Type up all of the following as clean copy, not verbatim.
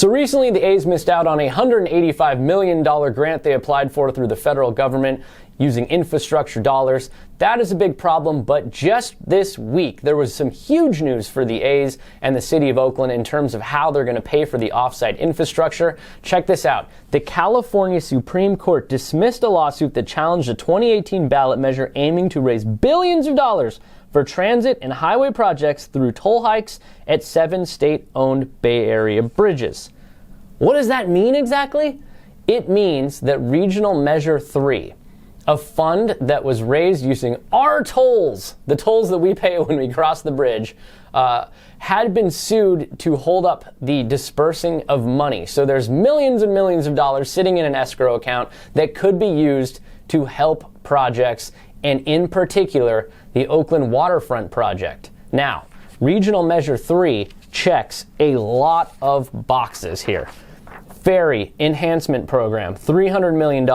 So recently, the A's missed out on a $185 million grant they applied for through the federal government using infrastructure dollars. That is a big problem, but just this week, there was some huge news for the A's and the city of Oakland in terms of how they're going to pay for the offsite infrastructure. Check this out. The California Supreme Court dismissed a lawsuit that challenged a 2018 ballot measure aiming to raise billions of dollars for transit and highway projects through toll hikes at 7 state-owned Bay Area bridges. What does that mean exactly? It means that Regional Measure 3, a fund that was raised using our tolls, the tolls that we pay when we cross the bridge, had been sued to hold up the dispersing of money. So there's millions and millions of dollars sitting in an escrow account that could be used to help projects, and in particular, the Oakland waterfront project. Now, Regional Measure 3 checks a lot of boxes here. Ferry Enhancement Program, $300 million.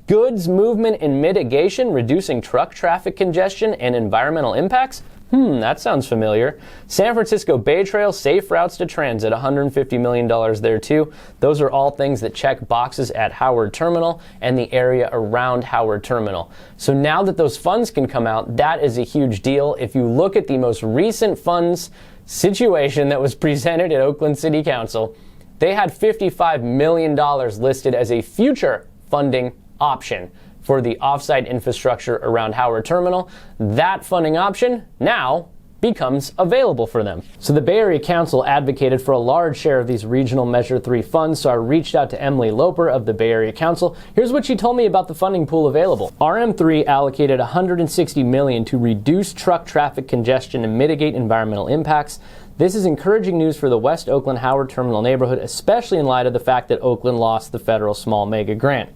Goods movement and mitigation, reducing truck traffic congestion and environmental impacts. That sounds familiar. San Francisco Bay Trail, safe routes to transit, $150 million there too. Those are all things that check boxes at Howard Terminal and the area around Howard Terminal. So now that those funds can come out, that is a huge deal. If you look at the most recent funds situation that was presented at Oakland City Council, they had $55 million listed as a future funding option for the offsite infrastructure around Howard Terminal. That funding option now becomes available for them. So the Bay Area Council advocated for a large share of these Regional Measure 3 funds, so I reached out to Emily Loper of the Bay Area Council. Here's what she told me about the funding pool available. RM3 allocated $160 million to reduce truck traffic congestion and mitigate environmental impacts. This is encouraging news for the West Oakland Howard Terminal neighborhood, especially in light of the fact that Oakland lost the federal small mega grant.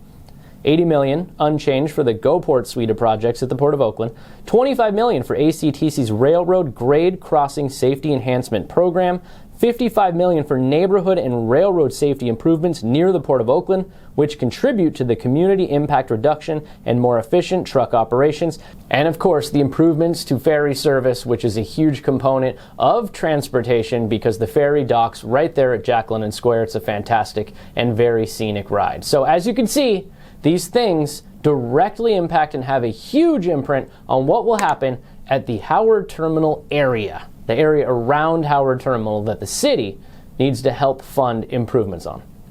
$80 million unchanged for the GoPort suite of projects at the Port of Oakland, $25 million for ACTC's Railroad Grade Crossing Safety Enhancement Program, $55 million for neighborhood and railroad safety improvements near the Port of Oakland, which contribute to the community impact reduction and more efficient truck operations, and of course the improvements to ferry service, which is a huge component of transportation because the ferry docks right there at Jack London Square. It's a fantastic and very scenic ride. So as you can see, these things directly impact and have a huge imprint on what will happen at the Howard Terminal area, the area around Howard Terminal that the city needs to help fund improvements on.